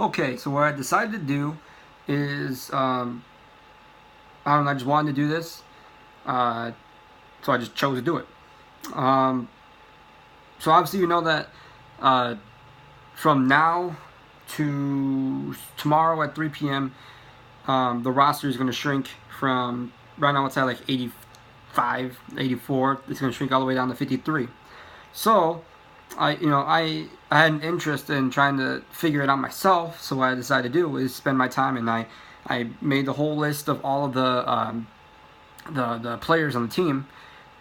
Okay, so what I decided to do is, I don't know, I just wanted to do this, uh, so I just chose to do it. Um, so obviously you know that uh, from now to tomorrow at 3 p.m., the roster is going to shrink from right now it's at like 85, 84. It's going to shrink all the way down to 53. So I had an interest in trying to figure it out myself. So what I decided to do is spend my time, and I made the whole list of all of the players on the team,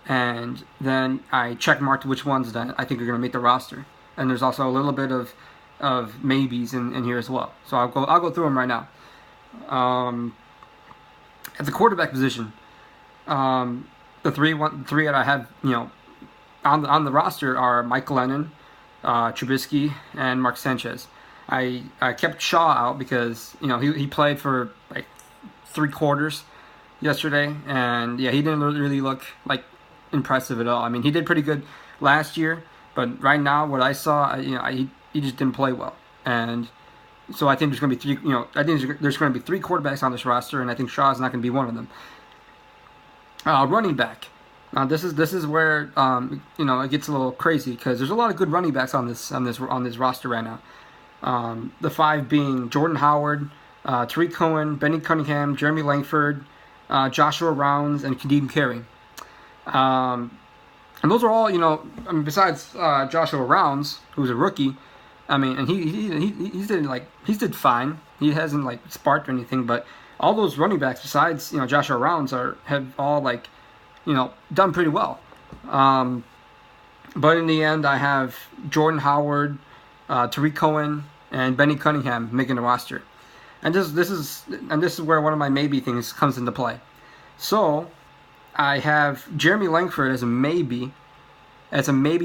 and then I check marked which ones that I think are going to make the roster. And there's also a little bit of maybes in here as well. So I'll go through them right now. Um, at the quarterback position, the three that I have on the roster are Mike Lennon, Trubisky, and Mark Sanchez. I kept Shaw out because he played for like 3 quarters yesterday, and yeah, he didn't really look like impressive at all. I mean, he did pretty good last year, but right now what I saw, he just didn't play well, and so I think there's going to be three. I think there's going to be 3 quarterbacks on this roster, and I think Shaw is not going to be one of them. Running back. This is where it gets a little crazy because there's a lot of good running backs on this roster right now. The five being Jordan Howard, Tariq Cohen, Benny Cunningham, Jeremy Langford, Joshua Rounds, and Kadeem Carey. Um, and those are all I mean, besides Joshua Rounds, who's a rookie. I mean, and he did fine. He hasn't like sparked or anything, but all those running backs besides Joshua Rounds have all done pretty well. Um, but in the end, I have Jordan Howard, Tariq Cohen, and Benny Cunningham making the roster. And this is where one of my maybe things comes into play. So I have Jeremy Langford as a maybe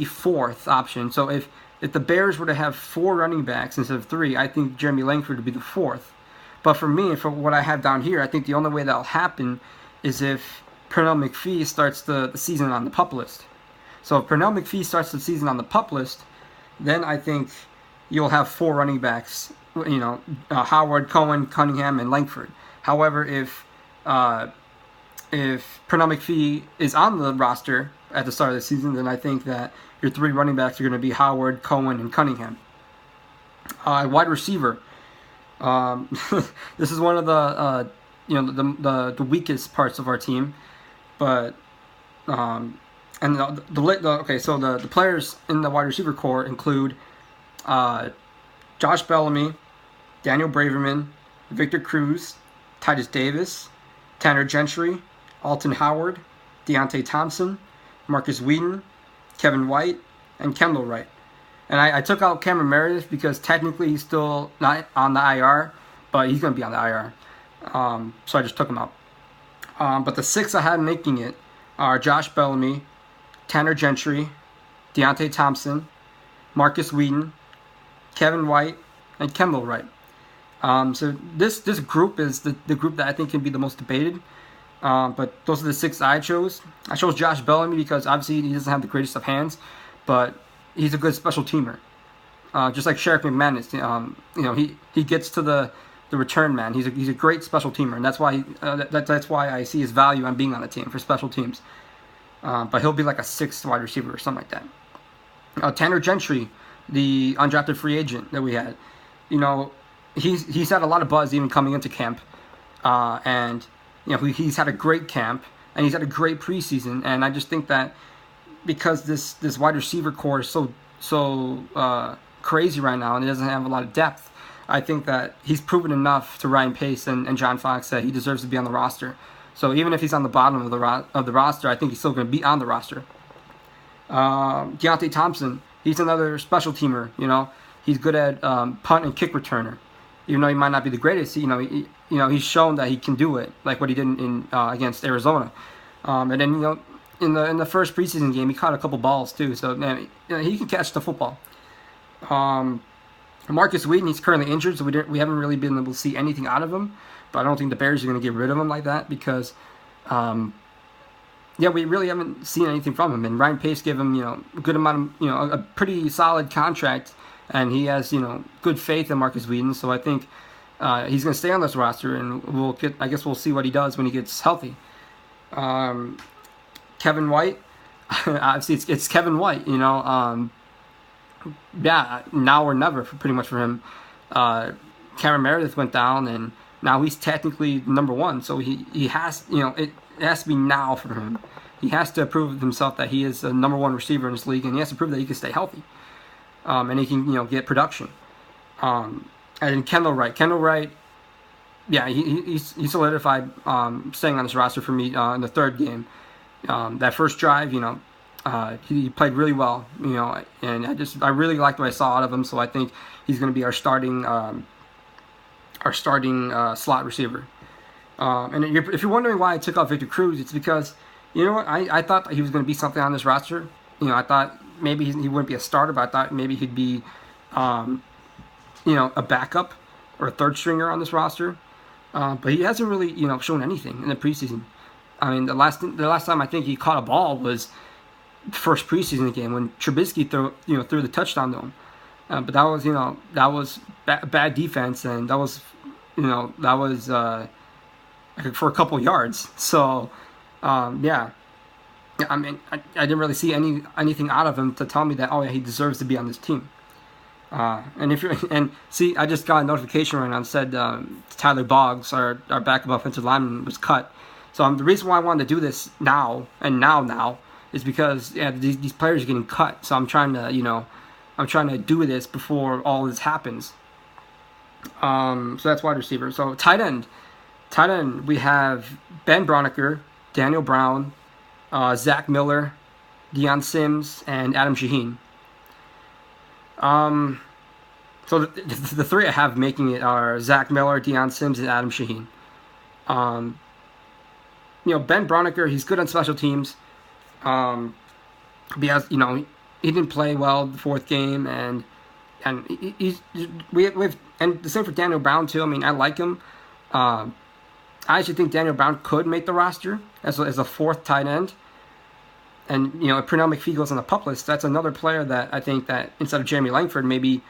fourth option. So if the Bears were to have 4 running backs instead of 3, I think Jeremy Langford would be the fourth. But for me, for what I have down here, I think the only way that'll happen is if Pernell McPhee starts the season on the PUP list. So if Pernell McPhee starts the season on the PUP list, then I think you'll have 4 running backs. Howard, Cohen, Cunningham, and Langford. However, uh, if Pernell McPhee is on the roster at the start of the season, then I think that your 3 running backs are going to be Howard, Cohen, and Cunningham. Wide receiver. Um, this is one of the weakest parts of our team, but and the players in the wide receiver core include uh, Josh Bellamy, Daniel Braverman, Victor Cruz, Titus Davis, Tanner Gentry, Alton Howard, Deontay Thompson, Marcus Whedon, Kevin White, and Kendall Wright. And I took out Cameron Meredith because technically he's still not on the IR, but he's going to be on the IR. So I just took him out. But the 6 I had making it are Josh Bellamy, Tanner Gentry, Deontay Thompson, Marcus Whedon, Kevin White, and Kendall Wright. So this group is the group that I think can be the most debated. But those are the 6 I chose. I chose Josh Bellamy because obviously he doesn't have the greatest of hands, but he's a good special teamer. Just like Sheriff McManus, he gets to the return man. He's a great special teamer, and that's why that's why I see his value on being on the team for special teams. But he'll be like a 6th wide receiver or something like that. Tanner Gentry, the undrafted free agent that we had, he's had a lot of buzz even coming into camp, and he's had a great camp and he's had a great preseason, and I just think that because this wide receiver core is so crazy right now and it doesn't have a lot of depth, I think that he's proven enough to Ryan Pace and John Fox that he deserves to be on the roster. So even if he's on the bottom of the roster, I think he's still going to be on the roster. Deontay Thompson, he's another special teamer. He's good at punt and kick returner. Even though he might not be the greatest, he's shown that he can do it, like what he did in against Arizona. And then in the first preseason game, he caught a couple balls too. So man, he can catch the football. Marcus Whedon, he's currently injured, so we haven't really been able to see anything out of him. But I don't think the Bears are going to get rid of him like that because, we really haven't seen anything from him. And Ryan Pace gave him, a good amount of, a pretty solid contract and he has good faith in Marcus Whedon. So I think he's going to stay on this roster, and I guess we'll see what he does when he gets healthy. Kevin White, obviously it's Kevin White. Yeah, now or never pretty much for him. Cameron Meredith went down, and now he's technically number one. So he has it has to be now for him. He has to prove himself that he is a number one receiver in this league, and he has to prove that he can stay healthy, and he can get production. And then Kendall Wright, yeah, he solidified staying on this roster for me in the third game. That first drive, he played really well, and I really liked what I saw out of him. So I think he's going to be our starting slot receiver. And if you're wondering why I took out Victor Cruz, it's because I thought that he was going to be something on this roster. I thought maybe he wouldn't be a starter, but I thought maybe he'd be a backup or a third stringer on this roster. But he hasn't really shown anything in the preseason. I mean, the last time I think he caught a ball was the first preseason game when Trubisky threw the touchdown to him. But that was bad defense, and that was for a couple yards. So yeah. I mean, I didn't really see anything out of him to tell me that he deserves to be on this team. I just got a notification right now that said Tyler Boggs, our backup offensive lineman, was cut. So the reason why I wanted to do this now is because these players are getting cut. So I'm trying to do this before all this happens. So that's wide receiver. So tight end, we have Ben Broniker, Daniel Brown, Zach Miller, Deion Sims, and Adam Shaheen. So the three I have making it are Zach Miller, Deion Sims, and Adam Shaheen. Ben Broniker, he's good on special teams. Because he didn't play well the fourth game, and we've and the same for Daniel Brown too. I mean, I like him. I actually think Daniel Brown could make the roster as a fourth tight end. And if Pernell McPhee goes on the PUP list, that's another player that I think that instead of Jeremy Langford, maybe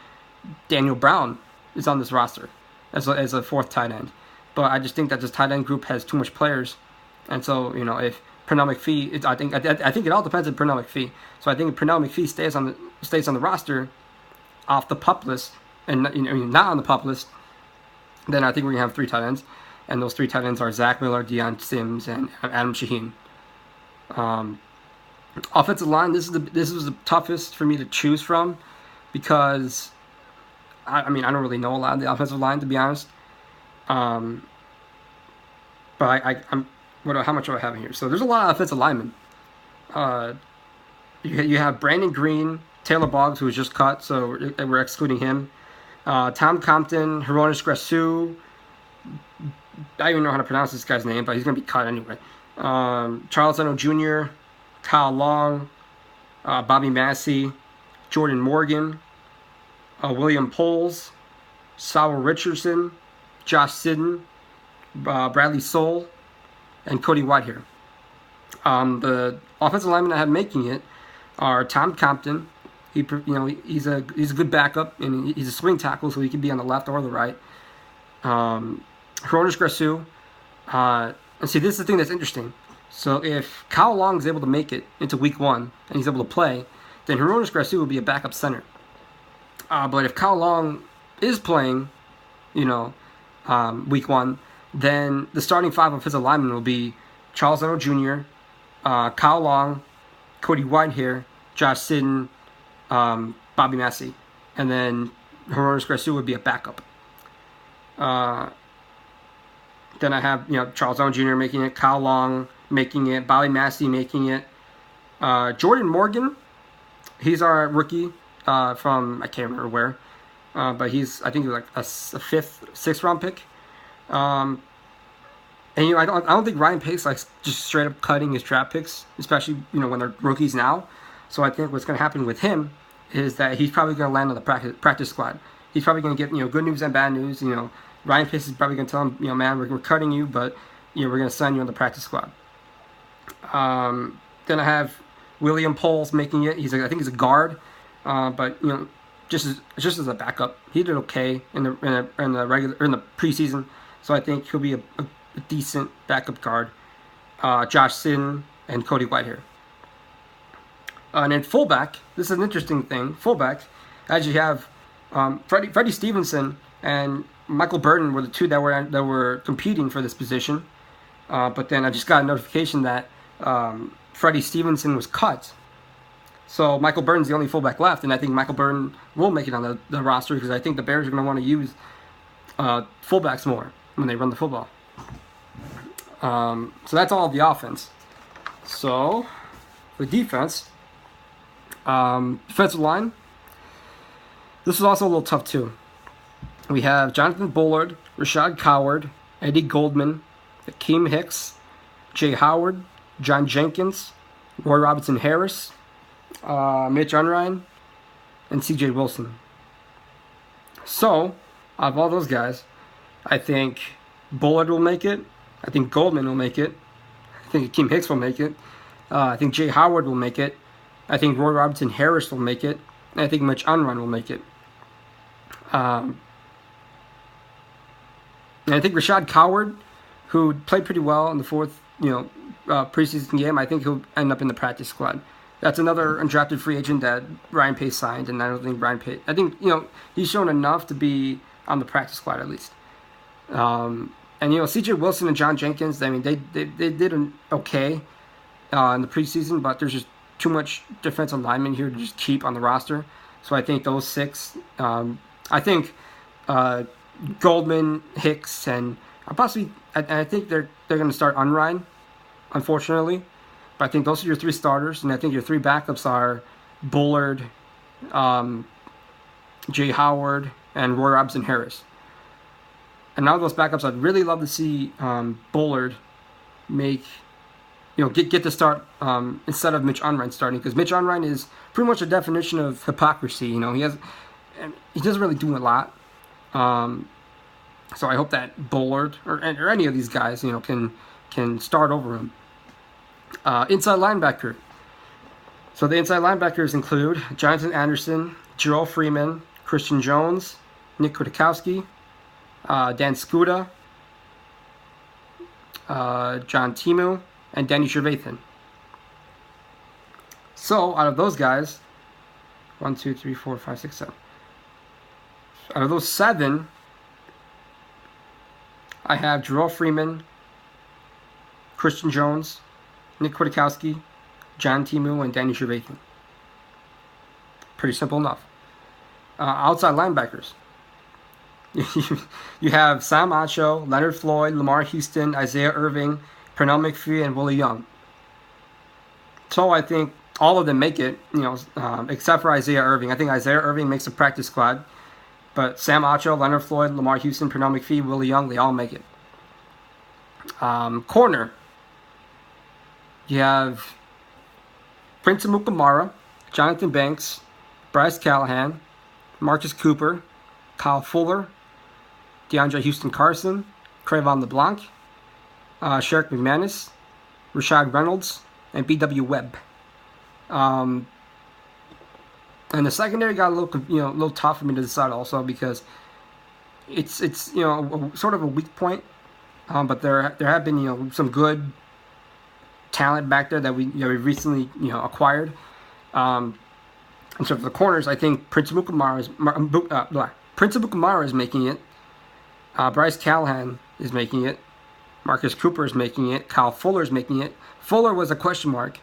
Daniel Brown is on this roster as a fourth tight end. But I just think that this tight end group has too much players, and so if Pernell McPhee, I think it all depends on Pernell McPhee. So I think if Pernell McPhee stays on the roster, off the PUP list, and not on the PUP list, then I think we're gonna have three tight ends, and those three tight ends are Zach Miller, Deion Sims, and Adam Shaheen. Offensive line, this was the toughest for me to choose from, because I don't really know a lot of the offensive line, to be honest. But how much do I have in here? So there's a lot of offensive linemen. You have Brandon Green, Taylor Boggs, who was just cut, so we're excluding him. Tom Compton, Hronis Grasu. I don't even know how to pronounce this guy's name, but he's going to be cut anyway. Charles Leno Jr., Kyle Long, Bobby Massey, Jordan Morgan, William Poles, Saul Richardson, Josh Sidden, Bradley Soul, and Cody Whitehair. The offensive linemen I have making it are Tom Compton. He's a good backup, and he's a swing tackle, so he can be on the left or the right. Hronis Grasu. And see, this is the thing that's interesting. So if Kyle Long is able to make it into week 1 and he's able to play, then Hronis Grasu will be a backup center. But if Kyle Long is playing, week 1, then the starting 5 offensive linemen will be Charles Leno Jr., Kyle Long, Cody Whitehair, Josh Sidden, Bobby Massey, and then Hronis Grasu would be a backup. Then I have Charles Leno Jr. making it, Kyle Long making it, Bobby Massey making it, Jordan Morgan. He's our rookie from I can't remember where, but I think he was like a 5th, 6th round pick. And I don't think Ryan Pace likes just straight up cutting his draft picks, especially when they're rookies now. So I think what's going to happen with him is that he's probably going to land on the practice squad. He's probably going to get good news and bad news. Ryan Pace is probably going to tell him, man, we're cutting you, but we're going to sign you on the practice squad. Then I have William Poles making it. I think he's a guard, but just as a backup. He did okay in the preseason, so I think he'll be a decent backup guard. Josh Sin and Cody Whitehair. And then fullback, this is an interesting thing. Fullback, as you have Freddie Stevenson and Michael Burton were the two that were competing for this position. But then I just got a notification that Freddie Stevenson was cut. So Michael Burton's the only fullback left, and I think Michael Burton will make it on the roster because I think the Bears are going to want to use fullbacks more when they run the football. So that's all of the offense. So the defense, defensive line, this is also a little tough too. We have Jonathan Bullard, Rashad Coward, Eddie Goldman, Akeem Hicks, Jay Howard, John Jenkins, Roy Robinson Harris, Mitch Unrein, and C.J. Wilson. So, out of all those guys, I think Bullard will make it. I think Goldman will make it. I think Akeem Hicks will make it. I think Jay Howard will make it. I think Roy Robinson Harris will make it. And I think Mitch Unrein will make it. And I think Rashad Coward, who played pretty well in the fourth, preseason game, I think he'll end up in the practice squad. That's another undrafted free agent that Ryan Pace signed, and I don't think I think he's shown enough to be on the practice squad at least. And C.J. Wilson and John Jenkins, I mean, they did okay in the preseason, but there's just too much defensive linemen here to just keep on the roster. So I think those six, I think Goldman, Hicks, and possibly I think they're going to start Unrein, unfortunately. But I think those are your three starters, and I think your three backups are Bullard, Jay Howard, and Roy Robinson Harris. And now those backups, I'd really love to see Bullard get the start instead of Mitch Unrein starting, because Mitch Unrein is pretty much a definition of hypocrisy. He doesn't really do a lot. So I hope that Bullard or any of these guys, can start over him. Inside linebacker. So the inside linebackers include Jonathan Anderson, Jarrell Freeman, Christian Jones, Nick Kwiatkowski, Dan Skuda, John Timu, and Danny Trevathan. So out of those guys, 1, 2, 3, 4, 5, 6, 7. Out of those 7, I have Jarrell Freeman, Christian Jones, Nick Kwiatkowski, John Timu, and Danny Trevathan. Pretty simple enough. Outside linebackers. You have Sam Acho, Leonard Floyd, Lamar Houston, Isaiah Irving, Pernell McPhee, and Willie Young. So I think all of them make it, except for Isaiah Irving. I think Isaiah Irving makes a practice squad. But Sam Acho, Leonard Floyd, Lamar Houston, Pernell McPhee, Willie Young, they all make it. Corner. You have Prince Amukamara, Jonathan Banks, Bryce Callahan, Marcus Cooper, Kyle Fuller, DeAndre Houston Carson, Crayvon LeBlanc, Sherrick McManus, Rashad Reynolds, and B.W. Webb. And the secondary got a little tough for me to decide also, because it's sort of a weak point. But there have been some good talent back there that we recently acquired. And so for the corners, I think Prince Amukamara is making it. Bryce Callahan is making it. Marcus Cooper is making it. Kyle Fuller is making it. Fuller was a question mark,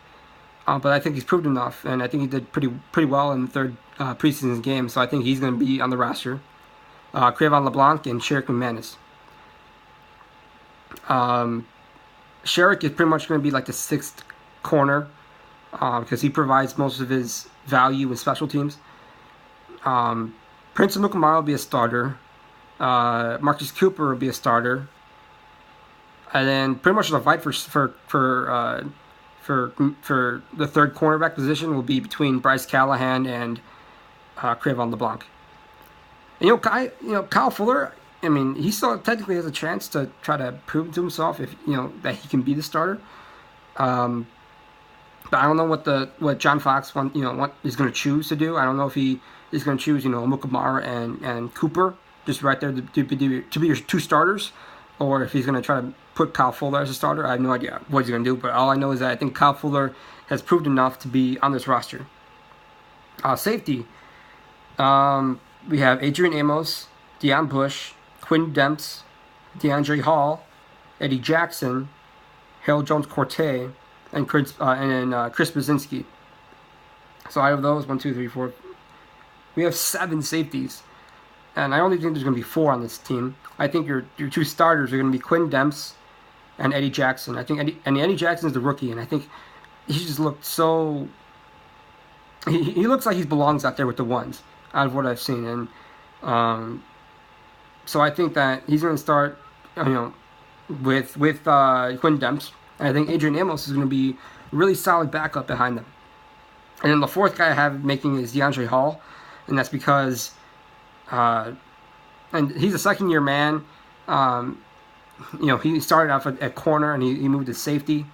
but I think he's proved enough, and I think he did pretty well in the third preseason game. So I think he's going to be on the roster. Crayvon LeBlanc and Sherrick McManus. Sherrick is pretty much going to be like the sixth corner because he provides most of his value in special teams. Prince Amukamara will be a starter. Marcus Cooper will be a starter. And then pretty much the fight for the third cornerback position will be between Bryce Callahan and Crayvon LeBlanc. And Kyle Fuller, I mean, he still technically has a chance to try to prove to himself if that he can be the starter. But I don't know what John Fox what he's going to choose to do. I don't know if he is going to choose Mukamara and Cooper just right there to be your two starters, or if he's going to try to put Kyle Fuller as a starter. I have no idea what he's going to do. But all I know is that I think Kyle Fuller has proved enough to be on this roster. Safety. We have Adrian Amos, Deion Bush, Quinn Demps, DeAndre Hall, Eddie Jackson, Harold Jones-Corte, and Chris Baczynski. So out of those, 1, 2, 3, 4, we have 7 safeties. And I only think there's going to be 4 on this team. I think your 2 starters are going to be Quinn Demps and Eddie Jackson. I think Eddie Jackson is the rookie, and I think he just looked so... He looks like he belongs out there with the ones, out of what I've seen. And so I think that he's going to start, with Quinn Demps. And I think Adrian Amos is going to be a really solid backup behind them. And then the 4th guy I have making is DeAndre Hall, and that's because, and he's a second-year man. He started off at corner and he moved to safety.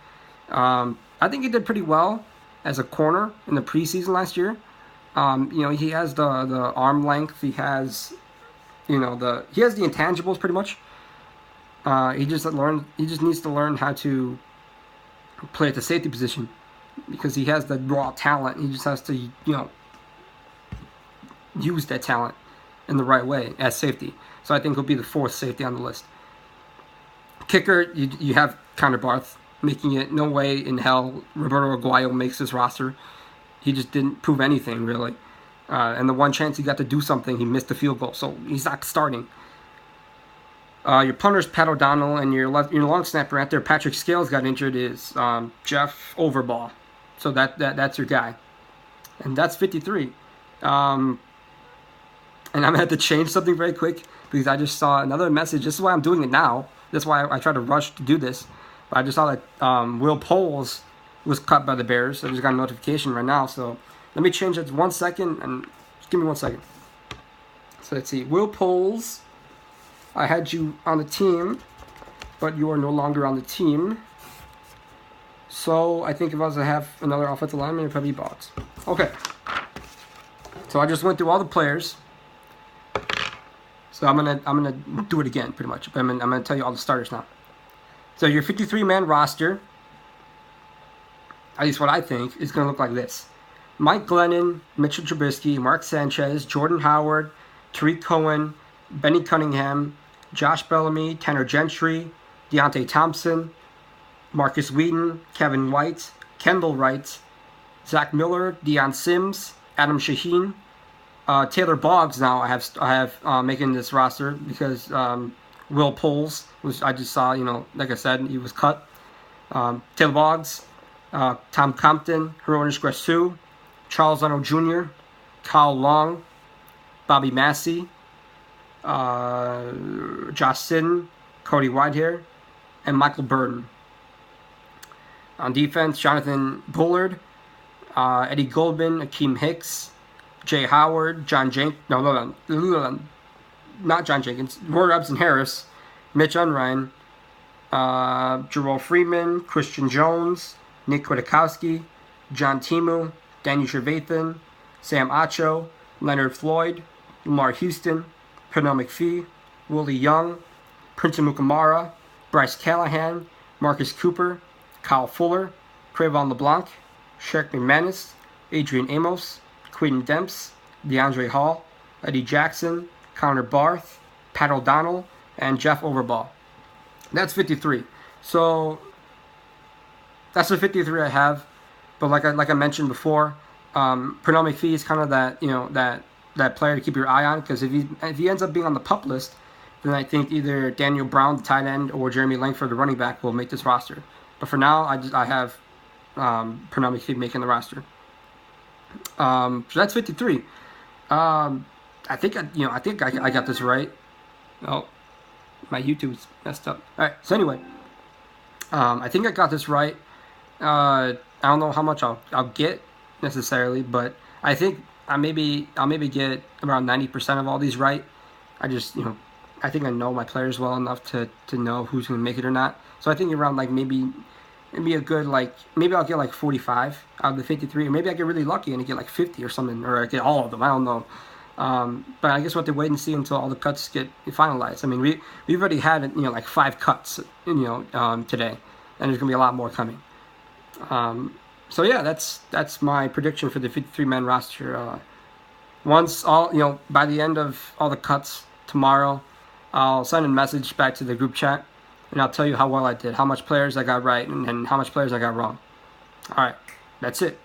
I think he did pretty well as a corner in the preseason last year. He has the arm length. He has, he has the intangibles pretty much. He just needs to learn how to play at the safety position because he has the raw talent. He just has to, use that talent in the right way as safety. So I think he'll be the 4th safety on the list. Kicker, you have Connor Barth making it. No way in hell Roberto Aguayo makes this roster. He just didn't prove anything, really. And the one chance he got to do something, he missed the field goal. So he's not starting. Your punter's Pat O'Donnell, and your long snapper out there, Patrick Scales, got injured, is Jeff Overbaugh. So that's your guy. And that's 53. And I'm going to have to change something very quick because I just saw another message. This is why I'm doing it now. That's why I tried to rush to do this. But I just saw that Will Poles was cut by the Bears. I just got a notification right now. So let me change that to 1 second. And just give me 1 second. So let's see. Will Poles, I had you on the team, but you are no longer on the team. So I think if I was to have another offensive lineman, it'd probably be Boggs. Okay. So I just went through all the players. So I'm gonna do it again, pretty much. I'm gonna tell you all the starters now. So your 53-man roster, at least what I think, is gonna look like this: Mike Glennon, Mitchell Trubisky, Mark Sanchez, Jordan Howard, Tariq Cohen, Benny Cunningham, Josh Bellamy, Tanner Gentry, Deontay Thompson, Marcus Wheaton, Kevin White, Kendall Wright, Zach Miller, Deion Sims, Adam Shaheen, Taylor Boggs. Now I have making this roster because Will Poles was, I just saw, like I said, he was cut. Taylor Boggs, Tom Compton, Hronish Grasu, Charles Leno Jr., Kyle Long, Bobby Massey, Josh Sitton, Cody Whitehair, and Michael Burton. On defense, Jonathan Bullard, Eddie Goldman, Akeem Hicks, Jay Howard, not John Jenkins, Roy Robson Harris, Mitch Unrein, Jerome Freeman, Christian Jones, Nick Kwiatkowski, John Timu, Danny Trevathan, Sam Acho, Leonard Floyd, Lamar Houston, Pernell McPhee, Willie Young, Prince Mukamara, Bryce Callahan, Marcus Cooper, Kyle Fuller, Trayvon LeBlanc, Shaq McManus, Adrian Amos, Quinn Demps, DeAndre Hall, Eddie Jackson, Connor Barth, Pat O'Donnell, and Jeff Overbaugh. That's 53. So that's the 53 I have. But like I mentioned before, Pernell McPhee is kind of that player to keep your eye on, because if he ends up being on the PUP list, then I think either Daniel Brown, the tight end, or Jeremy Langford, the running back, will make this roster. But for now, I have Pernell McPhee making the roster. So that's 53. I think I got this right. Oh, my YouTube's messed up. All right. So anyway, I think I got this right. I don't know how much I'll get necessarily, but I think I'll maybe get around 90% of all these right. I just I think I know my players well enough to know who's going to make it or not. So I think around like maybe it'd be a good, like, maybe I'll get like 45 out of the 53, or maybe I get really lucky and I get like 50 or something, or I get all of them. I don't know. But I guess we'll have to wait and see until all the cuts get finalized. I mean, we've already had, like 5 cuts, today, and there's gonna be a lot more coming. So yeah, that's my prediction for the 53-man roster. Once all, by the end of all the cuts tomorrow, I'll send a message back to the group chat, and I'll tell you how well I did, how much players I got right, and how much players I got wrong. All right, that's it.